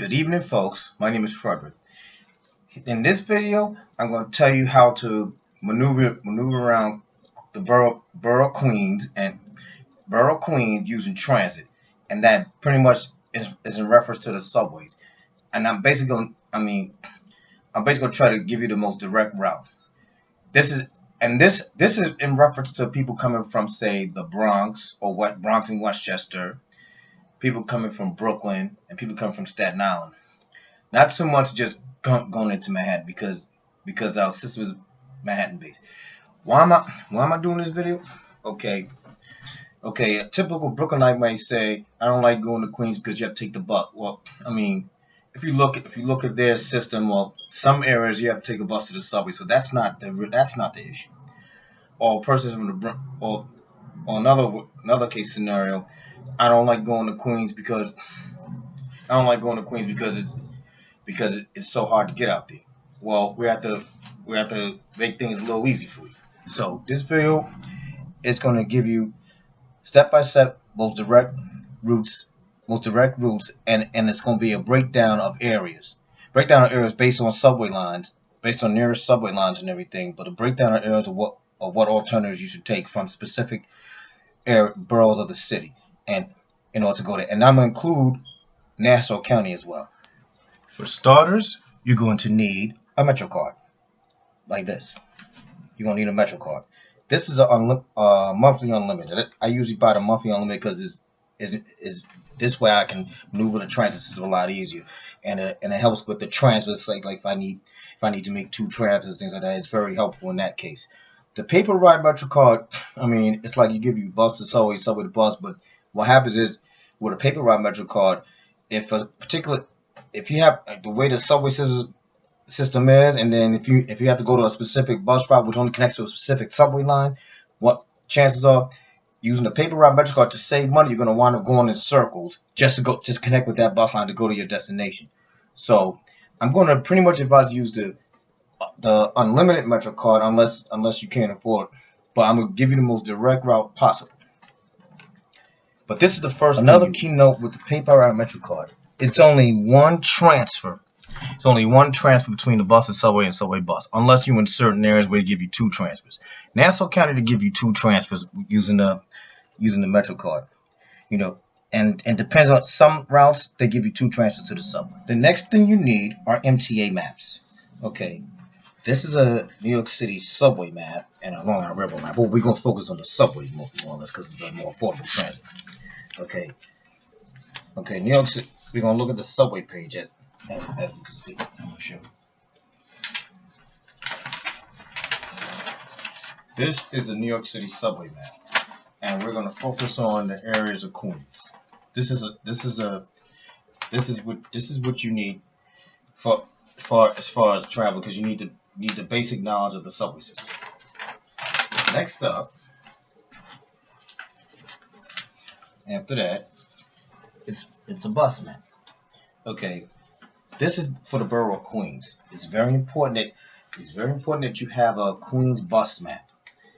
Good evening, folks. My name is Frederick. In this video, I'm going to tell you how to maneuver around the borough Queens using transit, and that pretty much is in reference to the subways. And I'm basically going to try to give you the most direct route. This is in reference to people coming from, say, the Bronx or Bronx and Westchester, people coming from Brooklyn, and people coming from Staten Island. Not so much just going into Manhattan because our system is Manhattan based. Why am I doing this video? Okay, a typical Brooklynite might say, I don't like going to Queens because you have to take the bus. Well, I mean, if you look at their system, well, some areas you have to take a bus to the subway, so that's not the issue. Or persons from or another case scenario, I don't like going to Queens because it's so hard to get out there. Well, we have to make things a little easy for you. So this video is going to give you step by step most direct routes, and it's going to be a breakdown of areas based on subway lines, based on nearest subway lines and everything. But a breakdown of areas of what alternatives you should take from specific boroughs of the city, and in order to go there. And I'm going to include Nassau County as well. For starters, you're going to need a Metro card, like this. You're going to need a Metro card. This is a monthly unlimited. I usually buy the monthly unlimited because is this way I can maneuver the transit system a lot easier, and it helps with the transfers. Like if I need to make 2 transfers, things like that, it's very helpful in that case. The paper ride Metro card, I mean, it's like you give you bus to subway to bus, but what happens is with a paper ride Metro card, if you have the way the subway system is, and then if you have to go to a specific bus route which only connects to a specific subway line, what chances are using the paper route Metro card to save money, you're going to wind up going in circles just to connect with that bus line to go to your destination. So I'm going to pretty much advise you use the unlimited Metro card unless you can't afford it. But I'm going to give you the most direct route possible. But this is the first another keynote with the paper route Metro card. It's only one transfer. It's only one transfer between the bus and subway bus, unless you in certain areas where they give you 2 transfers. Nassau County to give you 2 transfers using the Metro card. And depends on some routes, they give you 2 transfers to the subway. The next thing you need are MTA maps. Okay, this is a New York City subway map and a Long Island Railroad map. But we're gonna focus on the subway more or less because it's a more affordable transit. Okay, New York City. We're gonna look at the subway page as you can see. I'm gonna show you. This is the New York City subway map, and we're gonna focus on the areas of Queens. This is what you need as far as travel, because you need the basic knowledge of the subway system. Next up, after that, it's a bus map. Okay, this is for the borough of Queens. It's very important that you have a Queens bus map.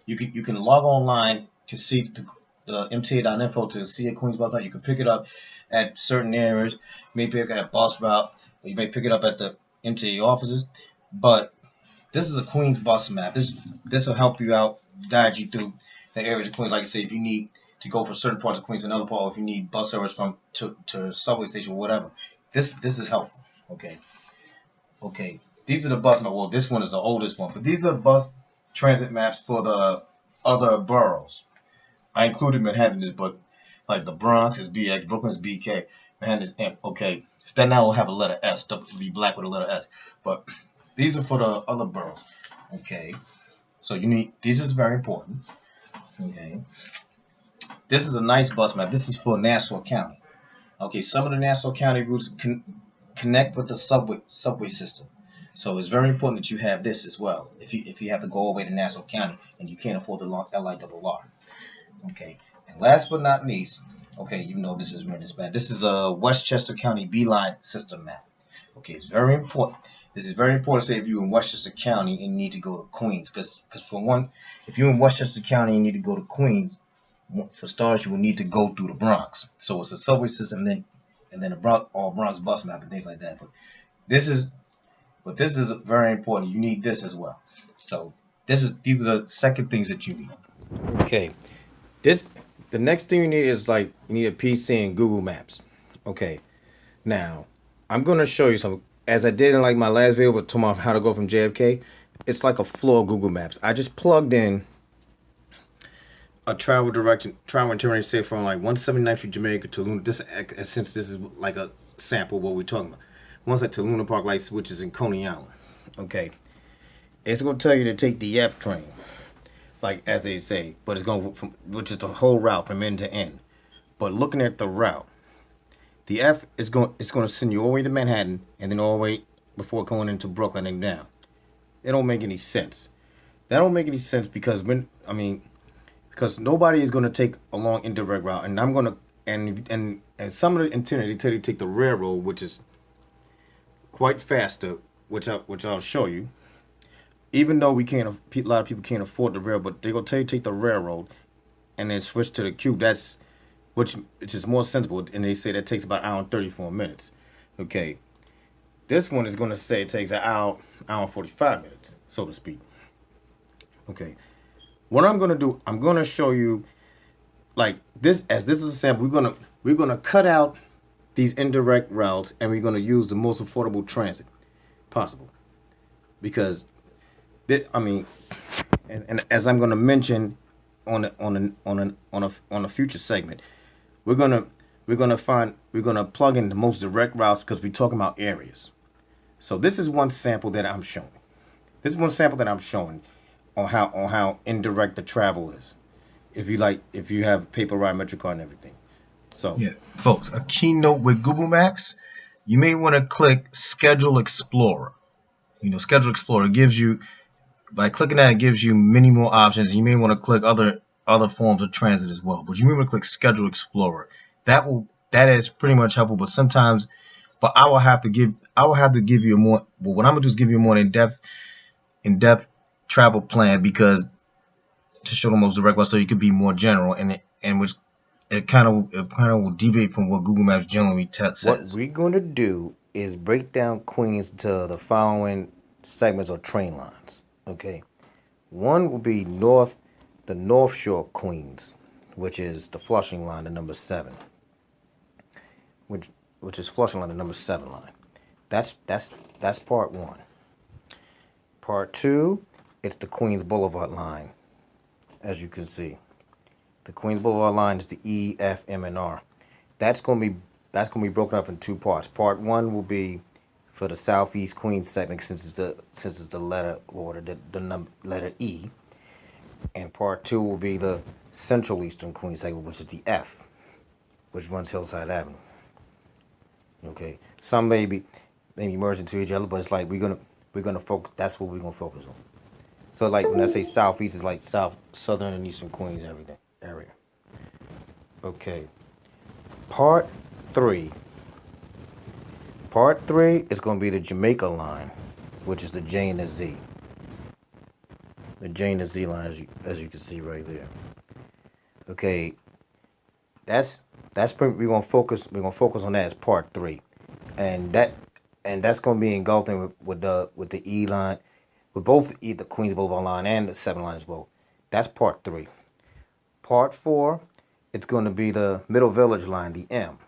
You can log online to see the MTA.info to see a Queens bus map. You can pick it up at certain areas. You may pick it at a bus route, or you may pick it up at the MTA offices. But this is a Queens bus map. This will help you out, guide you through the areas of Queens. Like I say, if you need to go from certain parts of Queens to another part, or if you need bus service to a subway station or whatever, this is helpful. Okay. These are the bus maps. Well, this one is the oldest one, but these are bus transit maps for the other boroughs. I included Manhattan, but like the Bronx is BX, Brooklyn is BK, Manhattan is M. Okay, Staten Island will have a letter S, it'll be black with a letter S. But these are for the other boroughs. Okay, so this is very important. Okay, this is a nice bus map. This is for Nassau County. Okay, some of the Nassau County routes connect with the subway system. So it's very important that you have this as well. If you have to go all the way to Nassau County and you can't afford the LIRR. Okay, and last but not least, okay, you know this is written in Spanish. This is a Westchester County B-line system map. Okay, it's very important. This is very important. Say if you're in Westchester County and you need to go to Queens, because for one, if you're in Westchester County and you need to go to Queens, for starters, you will need to go through the Bronx. So it's a subway system, then and then the Bronx bus map and things like that. This is this is very important. You need this as well. So these are the second things that you need. Okay. This the next thing you need is like you need a PC and Google Maps. Okay. Now, I'm gonna show you some as I did in like my last video with talking about how to go from JFK. It's like a floor of Google Maps. I just plugged in a travel itinerary, say from like 179th Street, Jamaica to Luna. Since this is like a sample of what we're talking about. Once to Luna Park Lights, which is in Coney Island. Okay. It's gonna tell you to take the F train, like as they say, but it's going from which is the whole route from end to end. But looking at the route, the F is going it's going to send you all the way to Manhattan and then all the way before going into Brooklyn and down. It don't make any sense. That don't make any sense because because nobody is going to take a long indirect route, and I'm going to and some of the itineraries they tell you to take the railroad, which is quite faster, which I'll show you. Even though a lot of people can't afford the railroad, but they're gonna tell you to take the railroad and then switch to the Cube. Which is more sensible, and they say that takes about an hour and 34 minutes. Okay, this one is gonna say it takes an hour and 45 minutes, so to speak. Okay, what I'm gonna do, I'm gonna show you like this as this is a sample. We're gonna cut out these indirect routes, and we're gonna use the most affordable transit possible because. And as I'm going to mention on a future segment, we're gonna plug in the most direct routes because we're talking about areas. So this is one sample that I'm showing. On how indirect the travel is. If you have paper ride, MetroCard, and everything. So yeah, folks, a keynote with Google Maps, you may want to click Schedule Explorer. Schedule Explorer gives you. By clicking that, it gives you many more options. You may want to click other forms of transit as well. But you may want to click Schedule Explorer. That is pretty much helpful. But I will have to give you a more. Well, what I'm gonna do is give you a more in depth travel plan because to show the most direct route, so you could be more general and which it kind of will deviate from what Google Maps generally says. What we're gonna do is break down Queens to the following segments or train lines. Okay, one will be the North Shore of Queens, which is the Flushing line, the number 7, which is Flushing line, the number 7 line. That's part 1. Part 2, it's the Queens Boulevard line, as you can see. The Queens Boulevard line is the E, F, M, and R. That's gonna be broken up in 2 parts. Part 1 will be for the Southeast Queens segment, since it's the letter order, the letter E, and part 2 will be the Central Eastern Queens segment, which is the F, which runs Hillside Avenue. Okay, some may merge into each other, but it's like we're gonna focus. That's what we're gonna focus on. So like when I say Southeast, it's like Southern and Eastern Queens, everything area. Okay, part 3. Part 3 is going to be the Jamaica line, which is the J and the Z. The J and the Z line, as you can see right there. Okay, we're gonna focus on that as part 3, and that's going to be engulfing with the E line, with both the Queens Boulevard line and the 7 line as well. That's part 3. Part 4, it's going to be the Middle Village line, the M.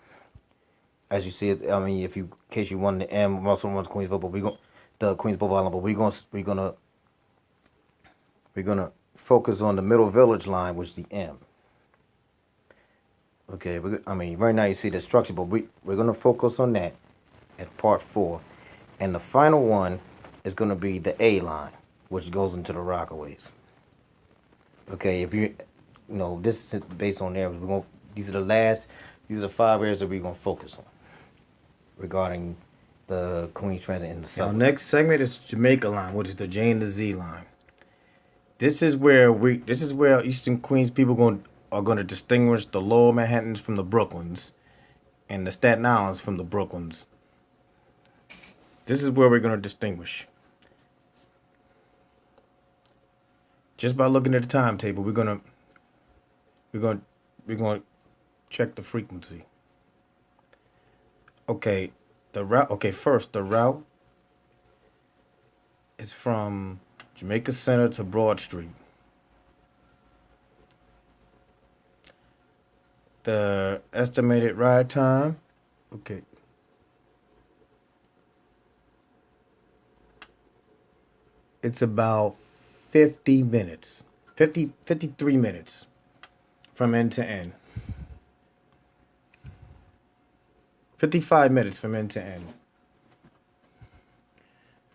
As you see it, in case you want the M, also runs Queensville, but the Queens Boulevard line, but we're gonna focus on the Middle Village line, which is the M. Okay, right now you see the structure, but we're gonna focus on that at part 4, and the final one is gonna be the A line, which goes into the Rockaways. Okay, this is based on there. These are the 5 areas that we're gonna focus on regarding the Queens Transit in the South. Our next segment is Jamaica line, which is the J and the Z line. This is where Eastern Queens people are going to distinguish the Lower Manhattans from the Brooklyns, and the Staten Islands from the Brooklyns. This is where we're going to distinguish. Just by looking at the timetable, we're going to check the frequency. Okay, the route. Okay, first the route is from Jamaica Center to Broad Street. The estimated ride time. Okay, it's about 50 minutes. 53 minutes from end to end. 55 minutes from end to end.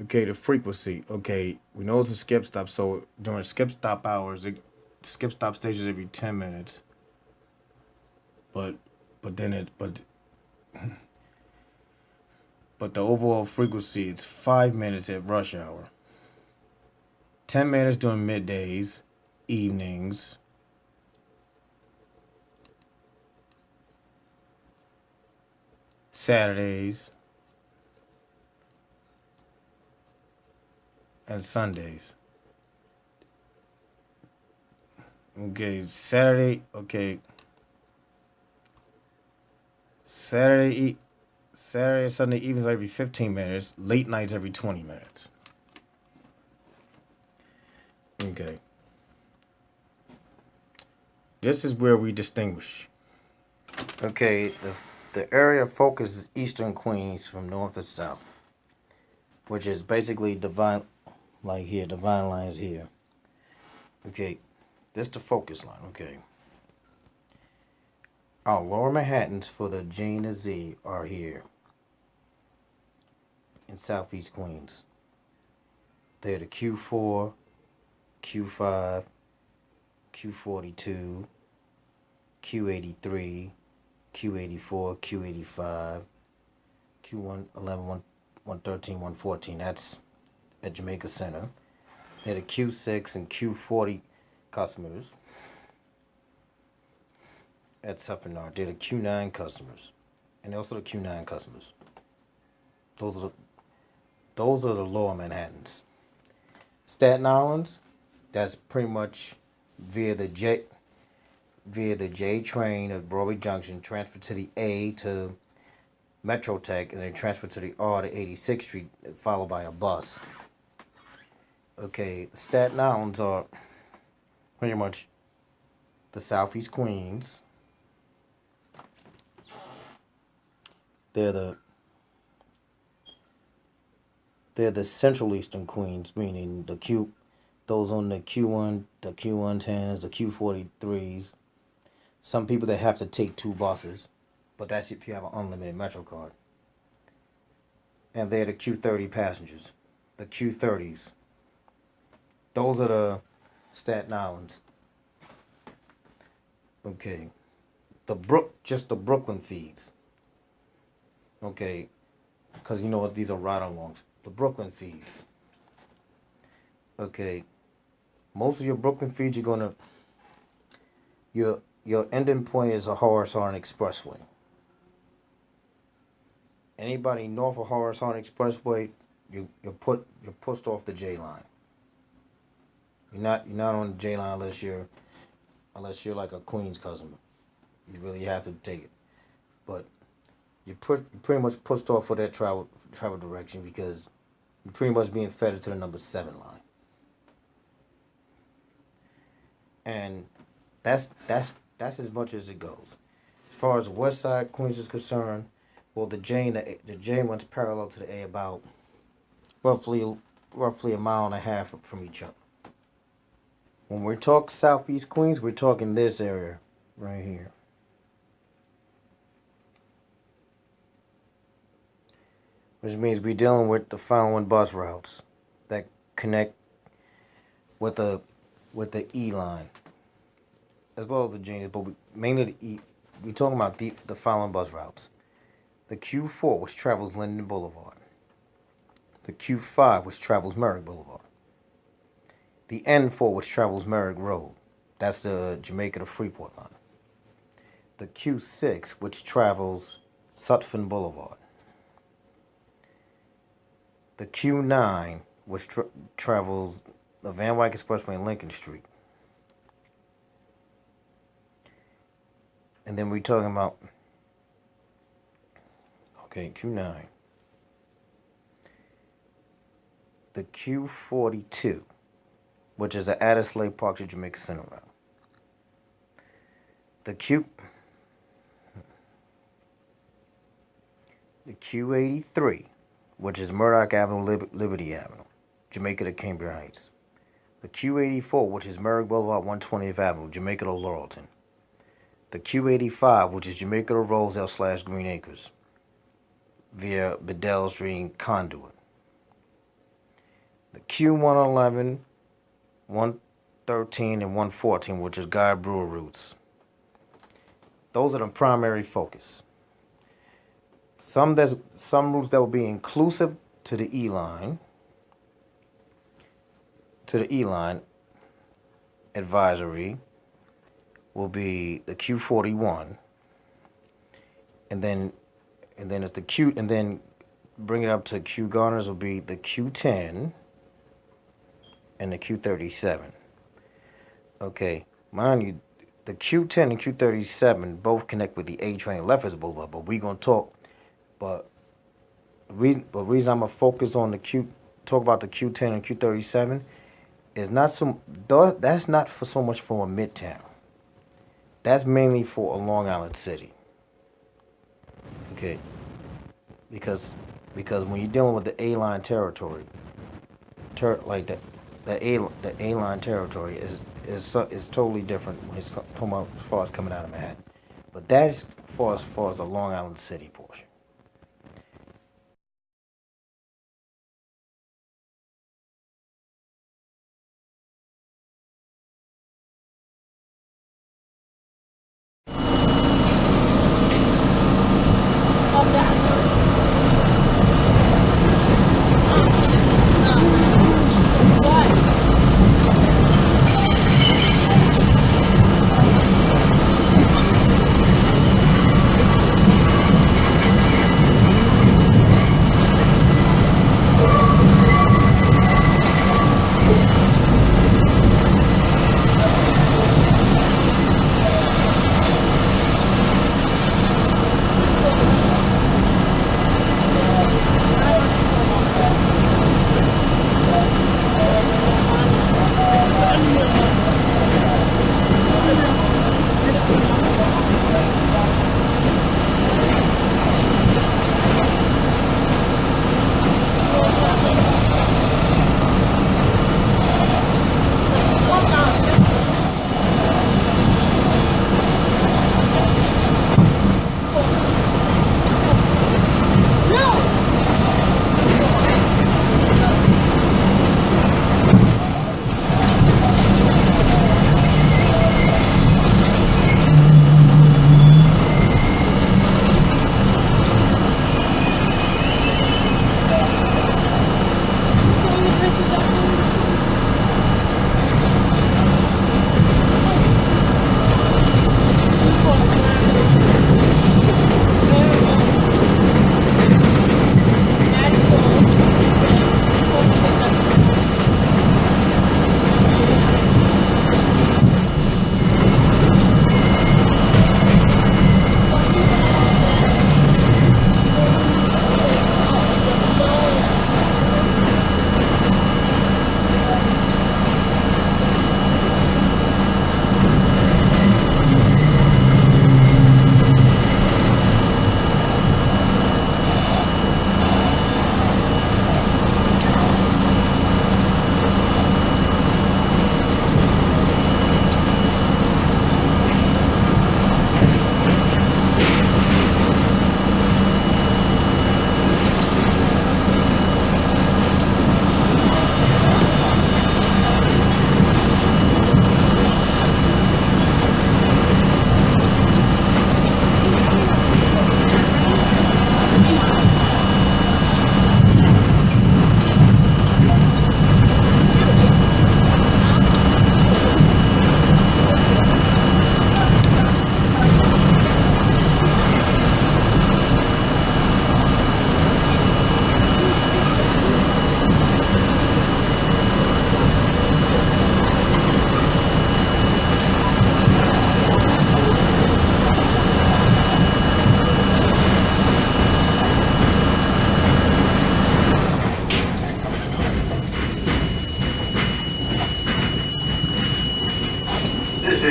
Okay, the frequency. Okay, we know it's a skip stop, so during skip stop hours, skip stop stations every 10 minutes. But but then it but the overall frequency it's 5 minutes at rush hour. 10 minutes during middays, evenings. Saturdays and Sundays. Okay, Saturday. Okay, Saturday, Saturday, and Sunday evenings every 15 minutes. Late nights every 20 minutes. Okay, this is where we distinguish. Okay, the area of focus is Eastern Queens from north to south, which is basically divine, like here, divine lines here. Okay, this is the focus line. Okay. Our lower Manhattans for the J and the Z are here in Southeast Queens. They're the Q4, Q5, Q42, Q83, Q84, Q85, Q111, 113, 114. That's at Jamaica Center. They're the Q6 and Q40 customers at Suffolk. They're the Q9 customers. And also the Q9 customers. Those are the lower Manhattans. Staten Island's, that's pretty much via the J train at Broadway Junction, transfer to the A to Metrotech, and then transfer to the R to 86th Street, followed by a bus. Okay, the Staten Island's are pretty much the Southeast Queens. They're the Central Eastern Queens, meaning those on the Q1, the Q110s, the Q43s. Some people that have to take two buses, but that's if you have an unlimited Metro card. And they're the Q30 passengers, the Q30s. Those are the Staten Islands. Okay, just the Brooklyn feeds. Okay, because you know what, these are ride-alongs. The Brooklyn feeds. Okay, most of your Brooklyn feeds, your ending point is a Horace Harden Expressway. Anybody north of Horace Harden Expressway, you're pushed off the J line. You're not on the J line unless you're like a Queens customer. You really have to take it, but you're pretty much pushed off for that travel direction because you're pretty much being fed to the number 7 line. And that's as much as it goes. As far as West Side Queens is concerned, well, the J runs parallel to the A about roughly a mile and a half from each other. When we talk Southeast Queens, we're talking this area right here. Which means we're dealing with the following bus routes that connect with the E line, as well as the J, but mainly the E. We're talking about the following bus routes: the Q4, which travels Linden Boulevard; the Q5, which travels Merrick Boulevard; the N4, which travels Merrick Road. That's the Jamaica to Freeport line. The Q6, which travels Sutphin Boulevard. The Q9, which travels the Van Wyck Expressway and Lincoln Street. And then we're talking about, Okay, Q9. The Q42, which is an added slave park to Jamaica Center route. The Q83, which is Murdoch Avenue, Liberty Avenue, Jamaica to Cambria Heights. The Q84, which is Merrick Boulevard, 120th Avenue, Jamaica to Laurelton. The Q85, which is Jamaica to Rosedale / Green Acres, via Bedell Street Conduit. The Q111, 113, and 114, which is Guy Brewer routes. Those are the primary focus. Some routes that will be inclusive to the E-line, advisory, will be the Q41, and then it's the Q, and then bring it up to Q Garners will be the Q10 and the Q37. Okay, mind you, the Q10 and Q37 both connect with the A train Lefferts Boulevard, but we're gonna talk. But reason I'm gonna focus on talk about the Q10 and Q37 is that's not for so much for a Midtown. That's mainly for a Long Island City. Okay, because when you're dealing with the A-line territory, like the A-line territory is totally different when it's talking about as far as coming out of Manhattan. But that is as far as the Long Island City portion.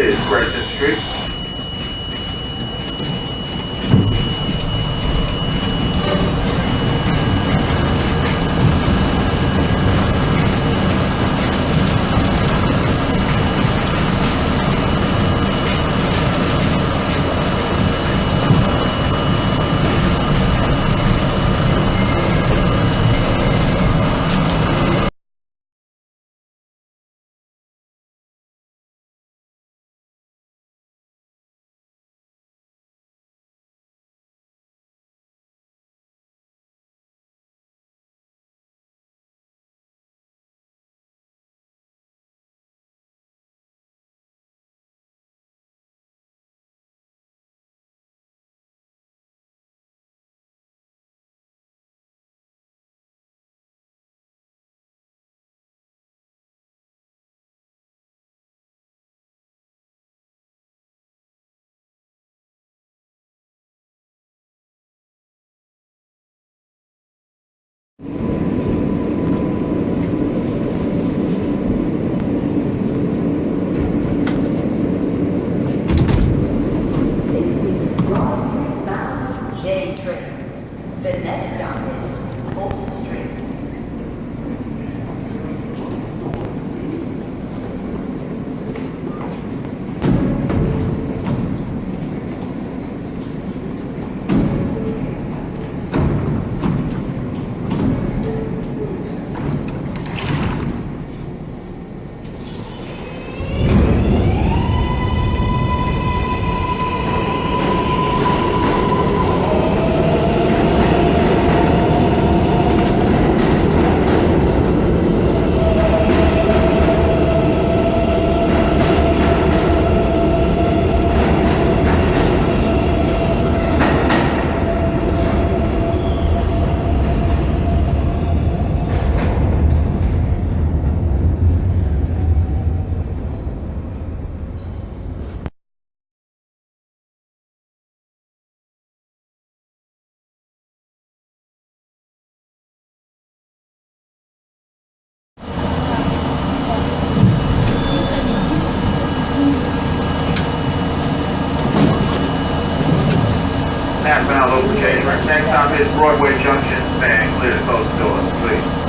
is Crescent Street. Southbound location. Next time is Broadway Junction. Stand clear to close the doors, please.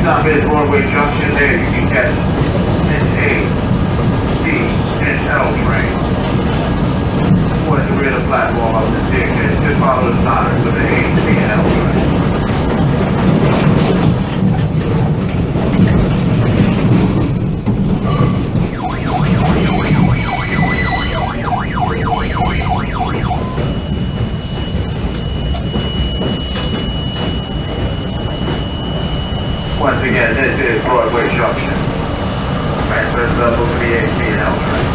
Stop at Broadway Junction. There you can catch an A, B, and L train. Towards the rear of the platform of the staircase. Just follow the sign for the A, B, and L train. Once again, this is Broadway Junction. Transfer level to the AC and L train.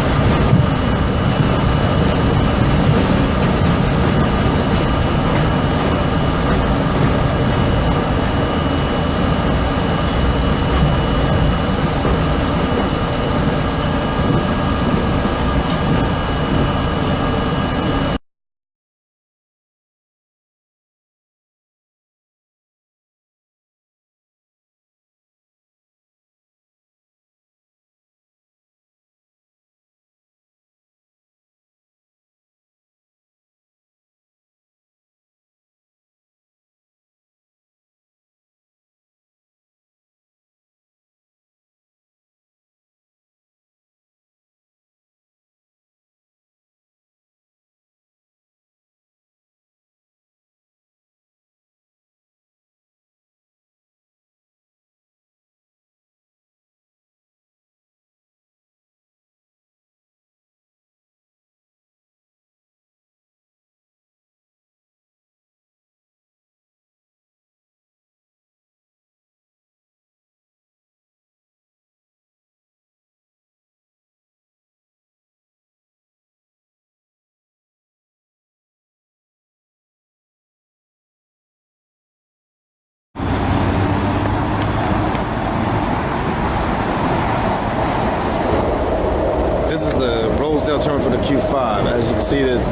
see this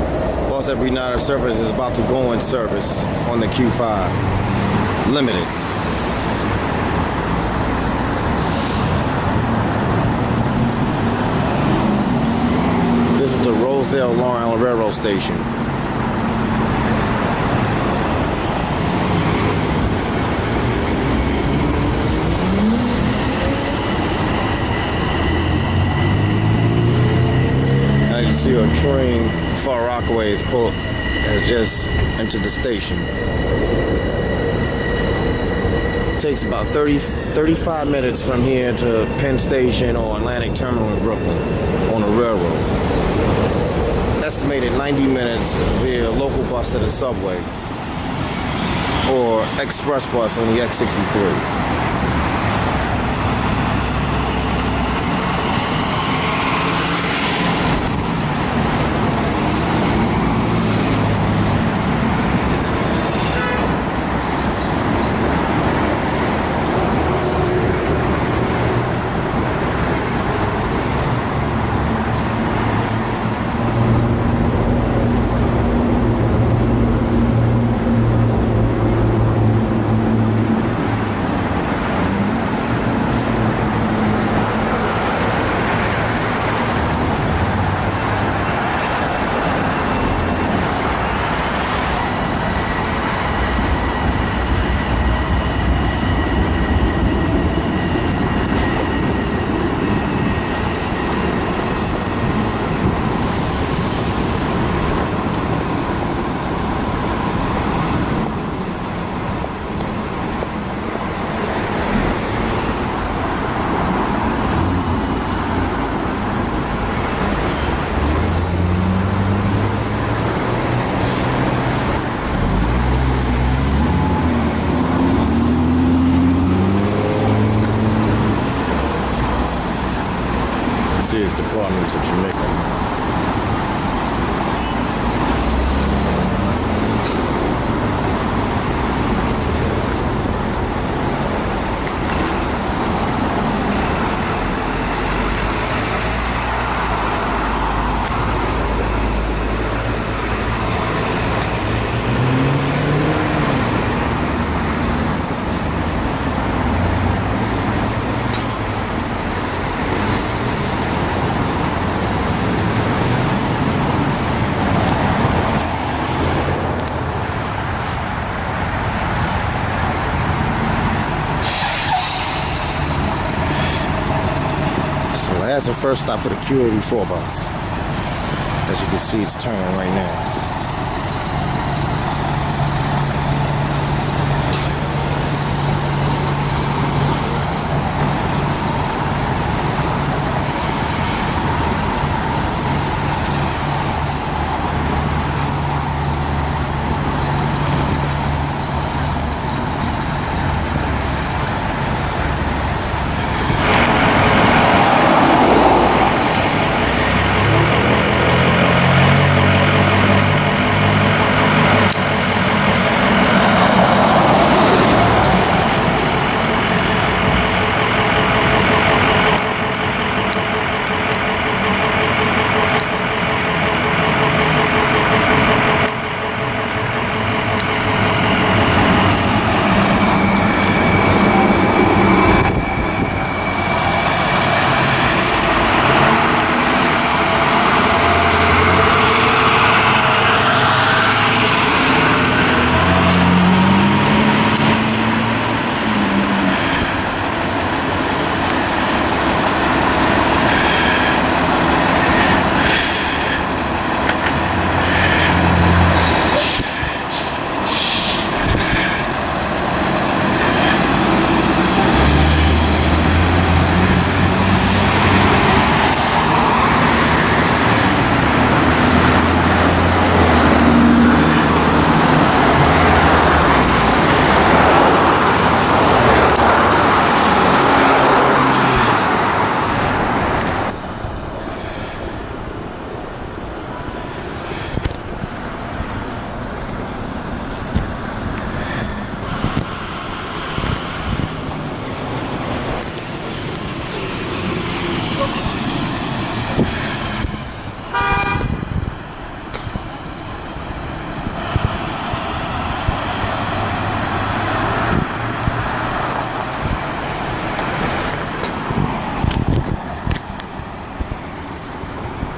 bus every night of service is about to go in service on the Q5 Limited. This is the Rosedale Long Island Railroad Station. Now you see a train Far Rockaway has just entered the station. It takes about 35 minutes from here to Penn Station or Atlantic Terminal in Brooklyn on the railroad. Estimated 90 minutes via local bus to the subway or express bus on the X63. Sears Department to Jamaica. That's the first stop for the Q84 bus. As you can see, it's turning right now.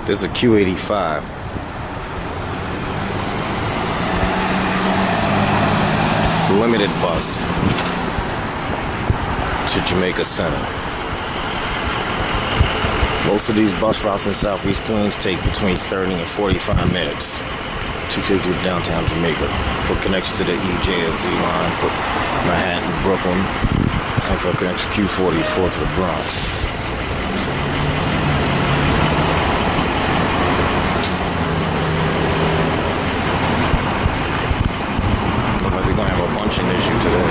This is a Q85. Limited bus to Jamaica Center. Most of these bus routes in Southeast Queens take between 30 and 45 minutes to take you to downtown Jamaica for connection to the EJZ line for Manhattan, Brooklyn, and for connection Q44 to the Bronx. Looks like we're gonna have a bunching issue today.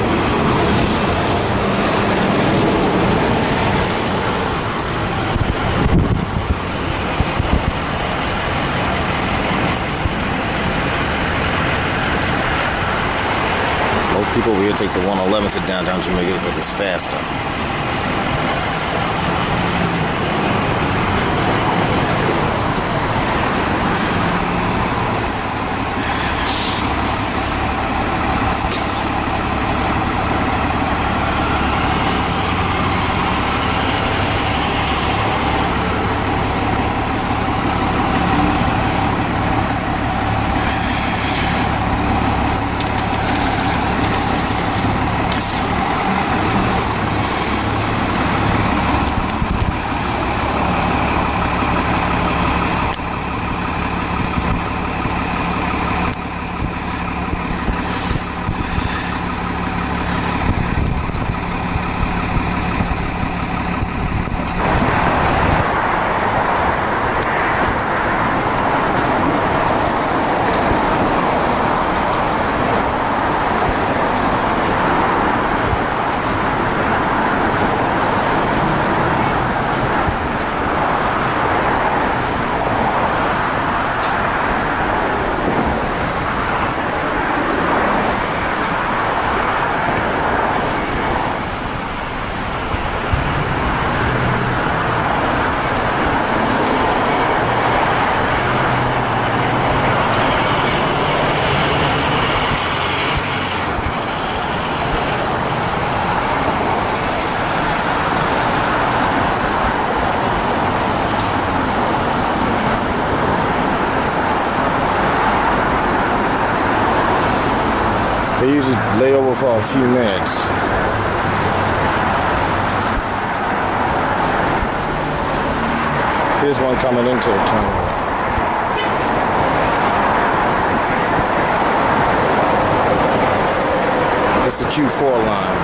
Most people over here take the 111 to downtown Jamaica because it's faster. They usually lay over for a few minutes. Here's one coming into the terminal. It's the Q4 line.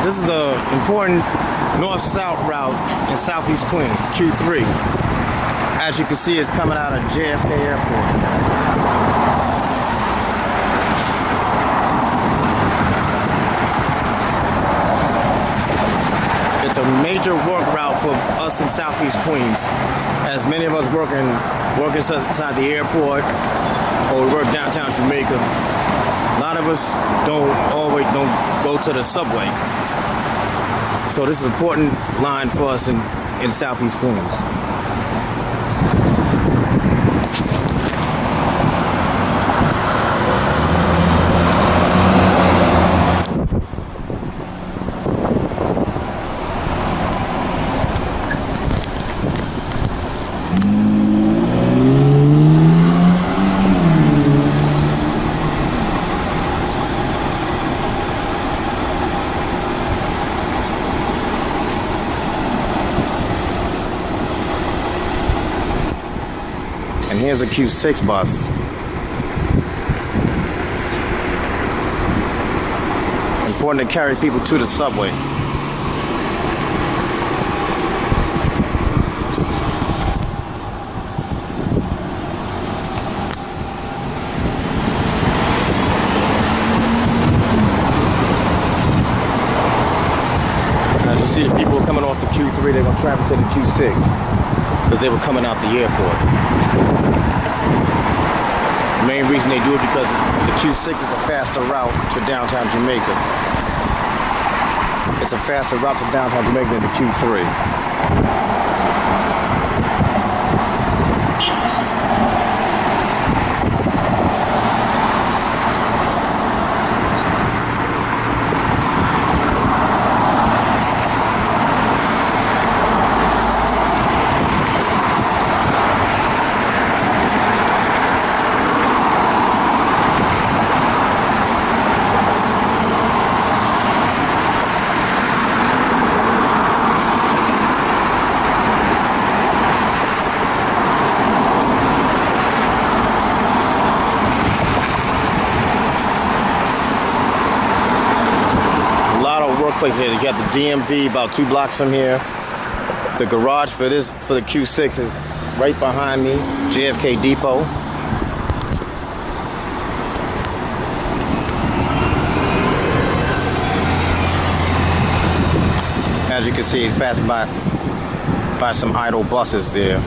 This is a important north-south route in Southeast Queens, the Q3. As you can see, it's coming out of JFK Airport. It's a major work route for us in Southeast Queens, as many of us work inside the airport or we work downtown Jamaica. A lot of us don't go to the subway. So this is an important line for us in Southeast Queens. And here's a Q6 bus. Important to carry people to the subway. As you see the people coming off the Q3, they're going to travel to the Q6. because they were coming out the airport. The main reason they do it because the Q6 is a faster route to downtown Jamaica. It's a faster route to downtown Jamaica than the Q3. Place here. You got the DMV about 2 blocks from here. The garage for the Q6 is right behind me, JFK Depot. As you can see, he's passing by some idle buses there.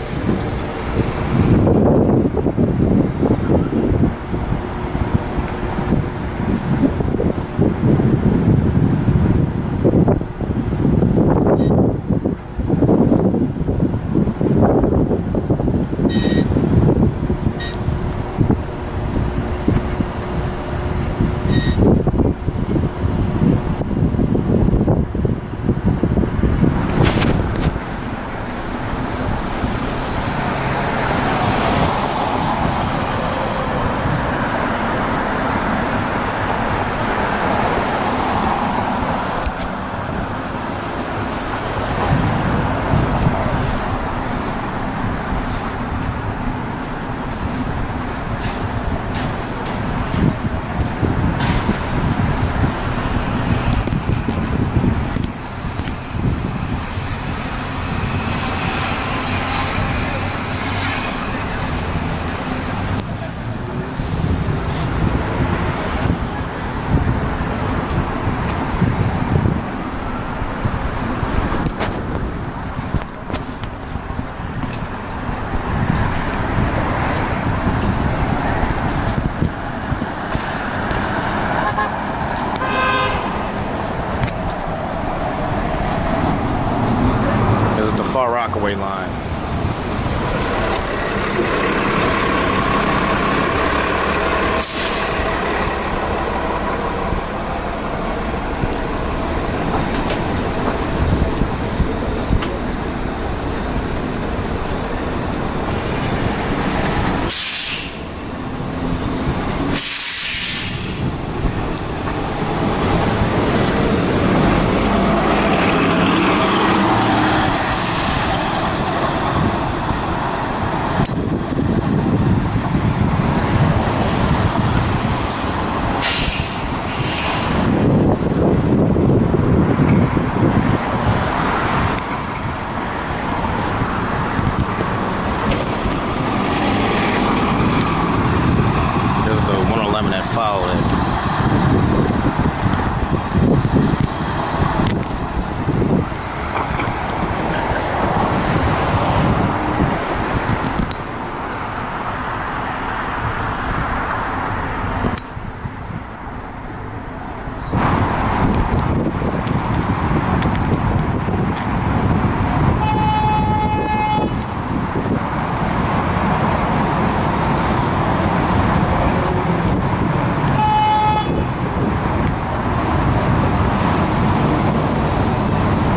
Far Rockaway line.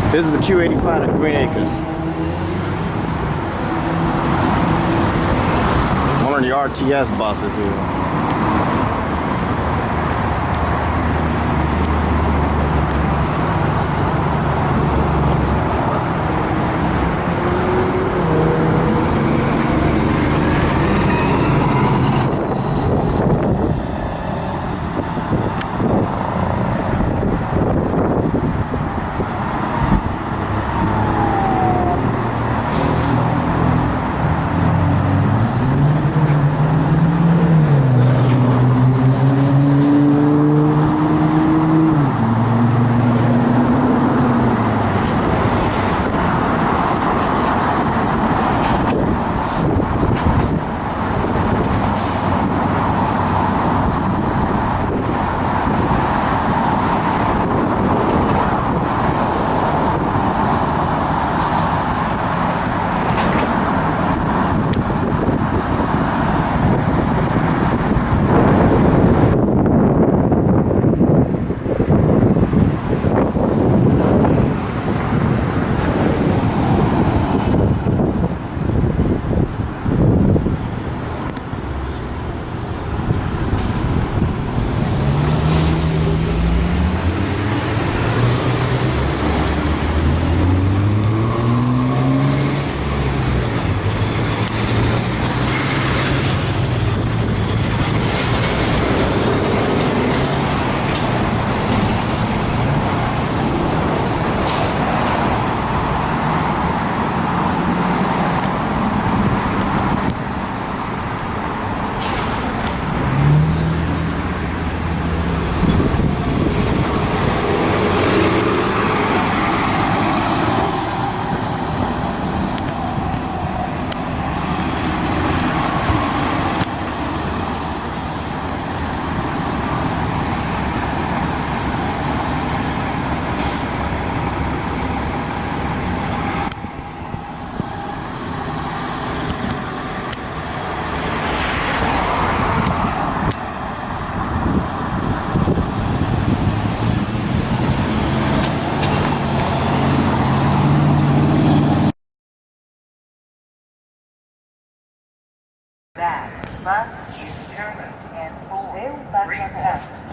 This is a Q85 at Green Acres. One of the RTS buses here. Left is turn and 4. Veu passa reto.